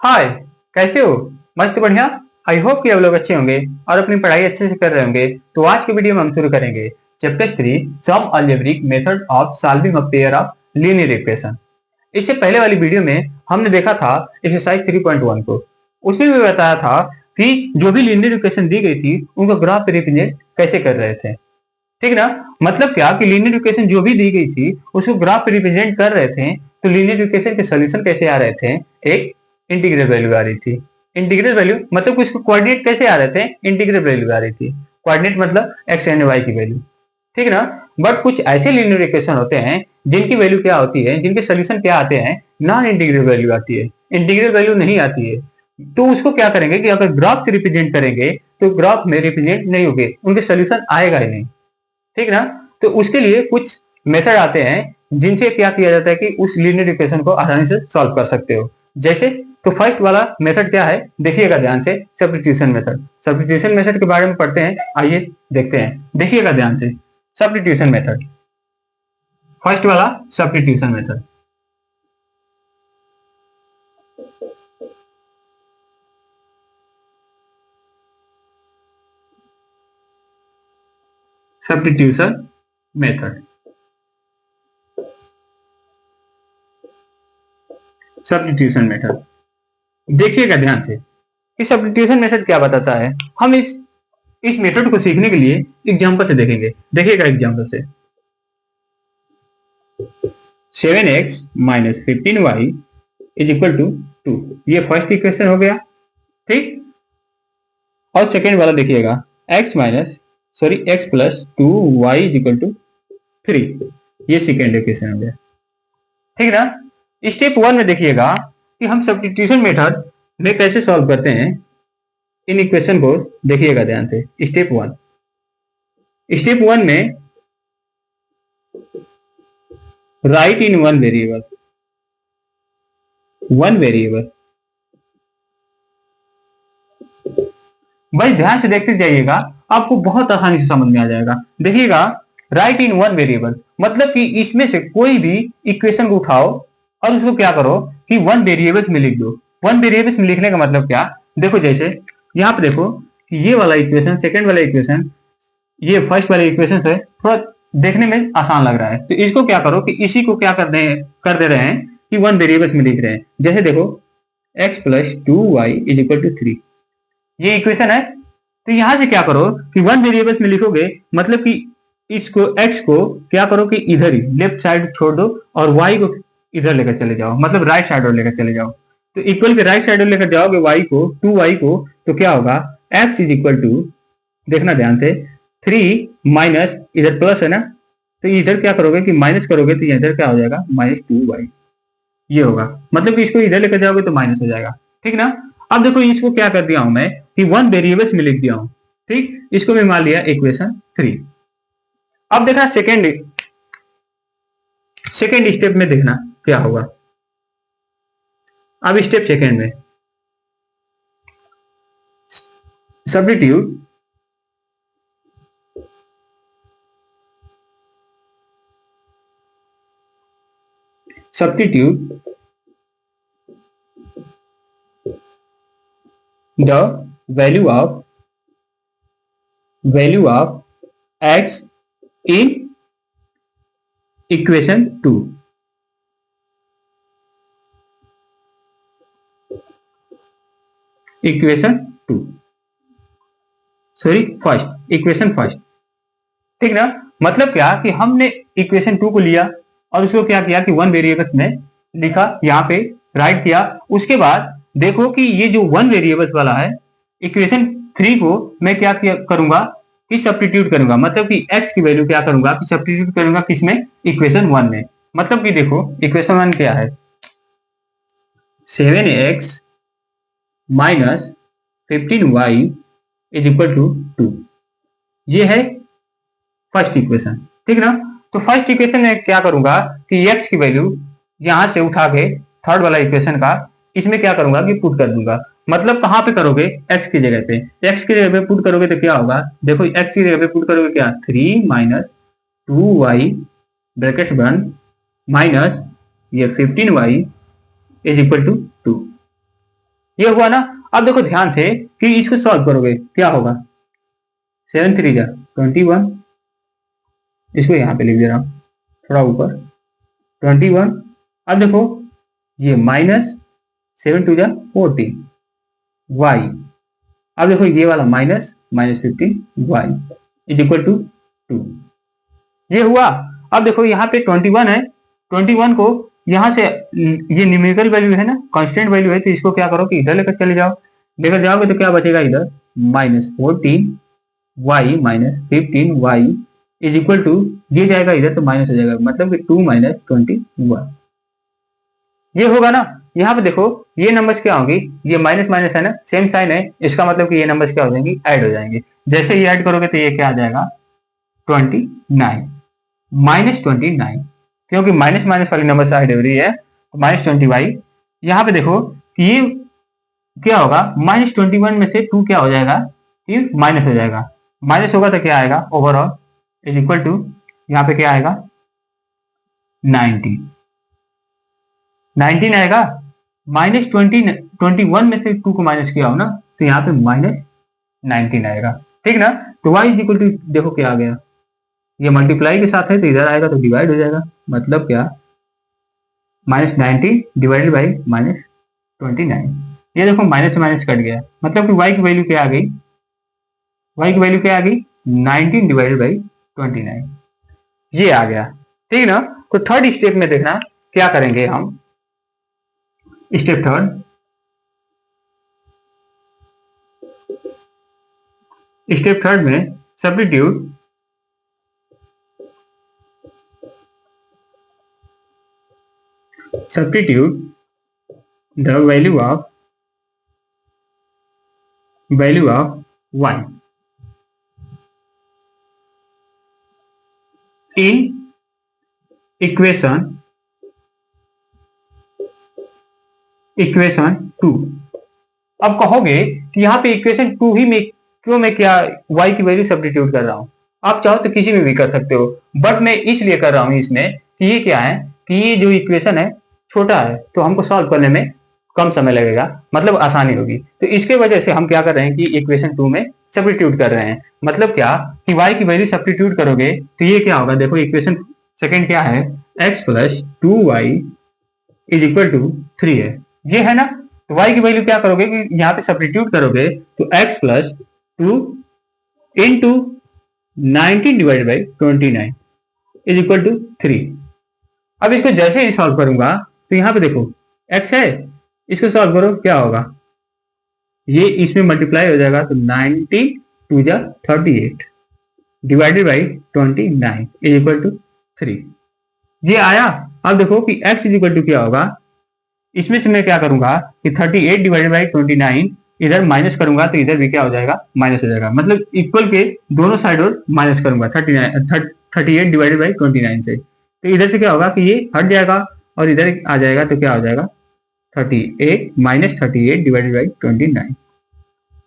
हाय, कैसे हो? मस्त बढ़िया। आई होप कि आप लोग अच्छे होंगे और अपनी पढ़ाई अच्छे से कर रहे होंगे। तो आज के वीडियो में हम शुरू करेंगे chapter 3 some algebraic method of solving a pair of linear equation. इससे पहले वाली वीडियो में हमने देखा था एक्सरसाइज 3.1 को। उसमें भी बताया था कि जो भी लीनियर इक्वेशन दी गई थी उनका ग्राफ रिप्रेजेंट कैसे कर रहे थे। ठीक ना? मतलब क्या कि लीनियर इक्वेशन जो भी दी गई थी उसको ग्राफ पे रिप्रेजेंट कर रहे थे। तो लीनियर इक्वेशन के सॉल्यूशन कैसे आ रहे थे? एक इंटीग्रल वैल्यू आ रही थी। इंटीग्रल वैल्यू मतलब कि उसको कोऑर्डिनेट कैसे आ रहे थे? इंटीग्रल वैल्यू आ रही थी। कोऑर्डिनेट मतलब एक्स एंड वाई की वैल्यू। ठीक ना? बट कुछ ऐसे लीनियर इक्वेशन होते हैं जिनकी वैल्यू क्या होती है, जिनके सोल्यूशन क्या आते हैं? नॉन इंटीग्रल वैल्यू आती है, इंटीग्रल वैल्यू नहीं आती है। तो उसको क्या करेंगे कि अगर ग्राफ से रिप्रेजेंट करेंगे तो ग्राफ में रिप्रेजेंट नहीं होंगे, उनके सोल्यूशन आएगा ही नहीं। ठीक ना? तो उसके लिए कुछ मेथड आते हैं जिनसे क्या किया जाता है कि उस लीनियर इक्वेशन को आसानी से सॉल्व कर सकते हो। जैसे तो फर्स्ट वाला मेथड क्या है, देखिएगा ध्यान से, सब्स्टिट्यूशन मेथड। सब्स्टिट्यूशन मेथड के बारे में पढ़ते हैं, आइए देखते हैं, देखिएगा ध्यान से। सब्स्टिट्यूशन मेथड, फर्स्ट वाला substitution method. Substitution method, substitution method, देखिएगा ध्यान से कि सब्स्टिट्यूशन मेथड क्या बताता है। हम इस मेथड को सीखने के लिए एग्जांपल से देखेंगे, देखिएगा एग्जांपल से। 7x minus 15y is equal to 2, ये फर्स्ट इक्वेशन हो गया। ठीक, और सेकेंड वाला देखिएगा, x plus 2y is equal to 3, ये सेकेंड इक्वेशन हो गया। ठीक ना? स्टेप 1 में देखिएगा कि हम सब्स्टिट्यूशन मेथड में कैसे सॉल्व करते हैं इन इक्वेशन को, देखिएगा ध्यान से। स्टेप 1 में राइट इन वन वेरिएबल, भाई ध्यान से देखते जाइएगा, आपको बहुत आसानी से समझ में आ जाएगा। देखिएगा, राइट इन वन वेरिएबल मतलब कि इसमें से कोई भी इक्वेशन को उठाओ और उसको क्या करो कि वन वेरिएबल्स में लिख दो। वन वेरिएबल्स में लिखने का मतलब क्या? देखो, जैसे यहाँ पे देखो कि ये वाला इक्वेशन, सेकेंड वाला इक्वेशन, ये फर्स्ट वाला इक्वेशन है, थोड़ा देखने में आसान लग रहा है। तो इसको क्या करो कि इसी को क्या कर दे रहे हैं कि वन वेरिएबल्स में लिख रहे हैं। जैसे देखो, x plus 2y is equal to 3, ये इक्वेशन है। तो यहां से क्या करो कि वन वेरिएबल्स में लिखोगे, मतलब कि इसको x को क्या करो कि इधर ही लेफ्ट साइड छोड़ दो और y को इधर लेकर चले जाओ, मतलब राइट साइड और लेकर चले जाओ। तो इक्वल के राइट साइड और लेकर जाओगे y को, 2y को, तो क्या होगा, x इज इक्वल टू, देखना ध्यान से, 3 माइनस, इधर प्लस है ना, तो इधर क्या करोगे कि माइनस करोगे तो इधर क्या हो जाएगा, -2y, ये होगा। मतलब कि इसको इधर लेकर जाओगे तो माइनस हो जाएगा। ठीक ना? अब देखो, इसको क्या कर दिया हूं मैं कि वन वेरिएबल्स में लिख दिया हूं। ठीक, इसको मैं मान लिया इक्वेशन 3। अब देखना सेकेंड स्टेप में, देखना क्या होगा। अब स्टेप सेकेंड में substitute the value of x in equation 2। Equation first. ठीक ना? मतलब क्या कि हमने इक्वेशन 2 को लिया और उसको क्या किया कि वन वेरिएबल्स में लिखा, यहाँ पे राइट किया। उसके बाद देखो कि ये जो वन वेरिएबल्स वाला है, इक्वेशन 3 को मैं क्या करूंगा कि सब्स्टिट्यूट करूंगा, मतलब कि x की वैल्यू क्या करूंगा कि सब्स्टिट्यूट करूंगा किसमें, इक्वेशन 1 में। मतलब कि देखो, इक्वेशन 1 क्या है, 7x minus 15y is equal to 2, ये है फर्स्ट इक्वेशन। ठीक ना? तो फर्स्ट इक्वेशन में क्या करूंगा कि x की वैल्यू यहां से उठा के थर्ड वाला इक्वेशन का इसमें क्या करूंगा कि पुट कर दूंगा। मतलब कहां पे करोगे, x की जगह पे। x की जगह पे पुट करोगे तो क्या होगा, देखो x की जगह पे पुट करोगे क्या, 3 माइनस 2y ब्रैकेट बंद माइनस ये 15y इज इक्वल टू 2। ये हुआ ना। अब देखो ध्यान से कि इसको सॉल्व करोगे क्या होगा। 7 3 जा 21, इसको यहाँ पे लिख दे रहा हूँ थोड़ा ऊपर 21। अब देखो ये माइनस 7 2 जा 14 वाई। अब देखो ये वाला minus -15 y is equal to 2। ये हुआ। अब देखो यहाँ पे 21 है, 21 को यहाँ से ये न्यूमेरिकल वैल्यू है ना, कांस्टेंट वैल्यू है, तो इसको क्या करो कि इधर लेकर चले जाओ। लेकर जाओगे तो क्या बचेगा इधर -14 y -15 y is equal to, ये जाएगा इधर तो माइनस हो जाएगा, मतलब कि 2 - 21 ये होगा ना। यहाँ पे देखो ये नंबर्स क्या होंगी, ये माइनस माइनस है ना, सेम साइन है, इसका मतलब कि ये नंबर्स क्या हो जाएंगी, ऐड हो जाएंगे। जैसे ये ऐड करोगे तो ये क्या आ जाएगा 29 -29, क्योंकि माइनस माइनस वाली नंबर ऐड हो रही है तो -20 यहाँ पे देखो कि ये क्या होगा, -21 में से 2 क्या हो जाएगा, ये माइनस हो जाएगा। माइनस होगा तो क्या आएगा ओवरऑल इज इक्वल टू, यहाँ पे क्या आएगा 19 आएगा। -21 में से 2 को माइनस किया हो ना, तो यहाँ पे -19 आएगा। ठीक ना। तो y इज इक्वल टू देखो क्या आ गया, ये मल्टीप्लाई के साथ है तो इधर आएगा तो डिवाइड हो जाएगा, मतलब क्या -19 डिवाइडेड बाई -29। ये देखो माइनस से माइनस कट गया, मतलब कि y की वैल्यू क्या आ गई, y की वैल्यू क्या आ गई 19 डिवाइडेड बाई 29, ये आ गया। ठीक ना। तो थर्ड स्टेप में देखना क्या करेंगे हम। स्टेप थर्ड, स्टेप थर्ड में substitute the value of y in equation 2। अब कहोगे कि यहाँ पे इक्वेशन 2 ही में क्यों मैं क्या y की वैल्यू सब्स्टिट्यूट कर रहा हूँ। आप चाहो तो किसी में भी कर सकते हो, बट मैं इसलिए कर रहा हूँ इसमें कि ये क्या है कि ये जो इक्वेशन है छोटा है, तो हमको सॉल्व करने में कम समय लगेगा, मतलब आसानी होगी। तो इसके वजह से हम क्या कर रहे हैं कि इक्वेशन 2 में सब्स्टिट्यूट कर रहे हैं। मतलब क्या कि y की वैल्यू सब्स्टिट्यूट करोगे तो ये क्या होगा, देखो इक्वेशन सेकंड क्या है, x + 2y is equal to 3 है, ये है ना। तो y की वैल्यू क्या करोगे कि यहाँ पे सब्स्टिट्यूट करोगे तो x + 2 into 19 divided by 29 is equal to 3। अब इसको जैसे ही सॉल्व करूंगा तो यहाँ पे देखो x है, इसको सॉल्व करो क्या होगा, ये इसमें मल्टीप्लाई हो जाएगा तो 90 2 जा 38 divided by 29 is equal to 3, ये आया। अब देखो कि x इज इक्वल टू क्या होगा, इसमें से मैं क्या करूंगा कि 38 डिवाइडेड बाई 29 इधर माइनस करूंगा तो इधर भी क्या हो जाएगा, माइनस हो जाएगा, मतलब इक्वल के दोनों साइड और माइनस करूंगा 38 डिवाइडेड बाई 29 से, तो इधर से क्या होगा कि ये हट जाएगा और इधर आ जाएगा तो क्या हो जाएगा 38 -38 डिवाइडेड बाई 29,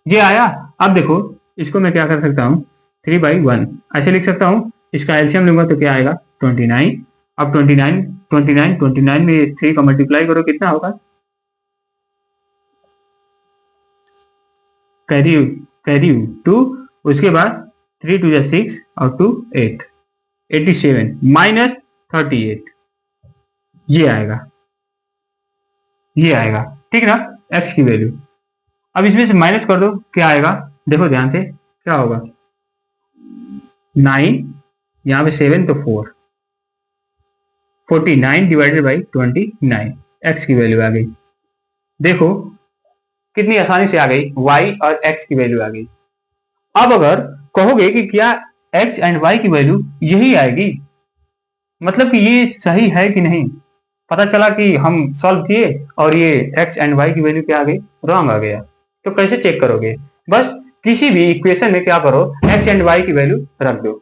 ये आया। अब देखो इसको मैं क्या कर सकता हूँ 3/1 ऐसे लिख सकता हूँ, इसका एलसीएम लूंगा तो क्या आएगा 29। अब 29 में 3 का मल्टीप्लाई करो कितना होगा, कैरी 2, उसके बाद 3 2 जा 6 और 2 8 87 -38, ये आएगा, ये आएगा। ठीक ना, x की वैल्यू। अब इसमें से माइनस कर दो क्या आएगा, देखो ध्यान से क्या होगा 9, यहाँ पे 7 तो 4, 49 डिवाइडेड बाई 29 x की वैल्यू आ गई। देखो कितनी आसानी से आ गई, y और x की वैल्यू आ गई। अब अगर कहोगे कि क्या x एंड y की वैल्यू यही आएगी, मतलब कि ये सही है कि नहीं, पता चला कि हम सॉल्व किए और ये x एंड y की वैल्यू क्या आ गई, रॉन्ग आ गया, तो कैसे चेक करोगे, बस किसी भी इक्वेशन में क्या करो x एंड y की वैल्यू रख दो।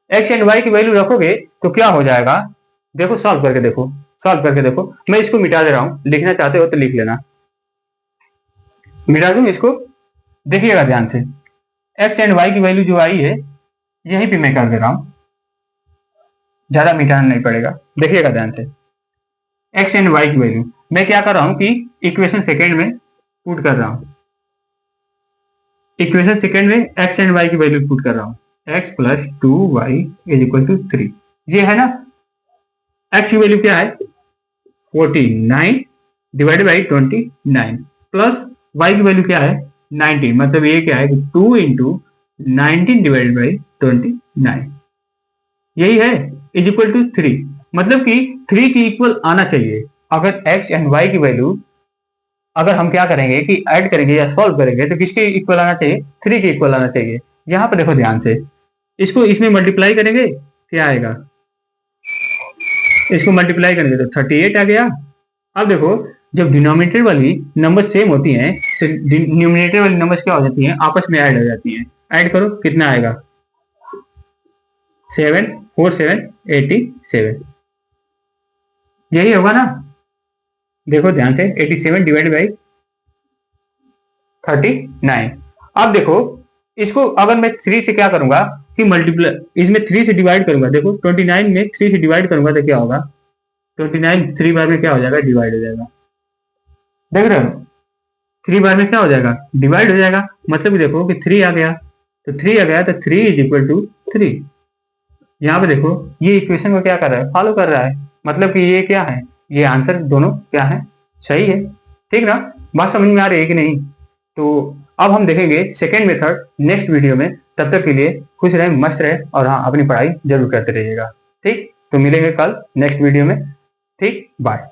x एंड y की वैल्यू रखोगे तो क्या हो जाएगा, देखो सॉल्व करके देखो, सॉल्व करके देखो। मैं इसको मिटा दे रहा हूं, लिखना चाहते हो तो लिख लेना, मिटा दूं इसको, देखिएगा ध्यान से। x एंड y की वैल्यू जो आई है यहीं पे मैं कर दे रहा हूं, ज्यादा मिटाना नहीं पड़ेगा, देखिएगा ध्यान से। x एंड y की वैल्यू मैं क्या कर रहा हूं कि इक्वेशन सेकेंड में पुट कर रहा हूं। इक्वेशन सेकेंड में एक्स एंड वाई की वैल्यू पुट कर रहा हूं। X plus 2y is equal to 3, ये है ना। एक्स की वैल्यू क्या है 49 डिवाइडेड बाई 29 प्लस वाई की वैल्यू क्या है 19, मतलब ये क्या है 2 इंटू 19 डिवाइडेड बाई 29, यही है, इज इक्वल टू 3। मतलब कि 3 की इक्वल आना चाहिए। अगर एक्स एंड वाई की वैल्यू अगर हम क्या करेंगे कि ऐड करेंगे या सॉल्व करेंगे तो किसके इक्वल आना चाहिए 3 के इक्वल आना चाहिए। यहां पर देखो ध्यान से, इसको इसमें मल्टीप्लाई करेंगे क्या आएगा, इसको मल्टीप्लाई करेंगे तो 38 आ गया। अब देखो जब डिनोमिनेटर वाली नंबर सेम होती हैं तो न्यूमिनेटर वाली नंबर्स क्या हो जाती हैं आपस में ऐड हो जाती हैं। ऐड करो कितना आएगा 7 4 7 87, यही होगा ना। देखो ध्यान से 87 डिवाइड बाई 39। अब देखो इसको अगर मैं 3 से क्या करूंगा कि मल्टीप्लाई इसमें 3 से डिवाइड करूंगा, देखो 29 में 3 से डिवाइड करूंगा तो क्या होगा 29 3 बार में क्या हो जाएगा डिवाइड हो जाएगा। देख रहे हो 3 बार में क्या हो जाएगा डिवाइड हो जाएगा, मतलब कि देखो कि 3 आ गया तो 3 आ गया तो 3 इज इक्वल टू 3। यहाँ पे देखो ये इक्वेशन को क्या कर रहा है फॉलो कर रहा है, मतलब कि ये क्या है ये आंसर दोनों क्या है सही है। ठीक ना, बात समझ में आ रही है कि नहीं। तो अब हम देखेंगे सेकेंड मेथड नेक्स्ट वीडियो में। तब तक के लिए खुश रहे मस्त रहे और हाँ अपनी पढ़ाई जरूर करते रहिएगा। ठीक, तो मिलेंगे कल नेक्स्ट वीडियो में। ठीक, बाय।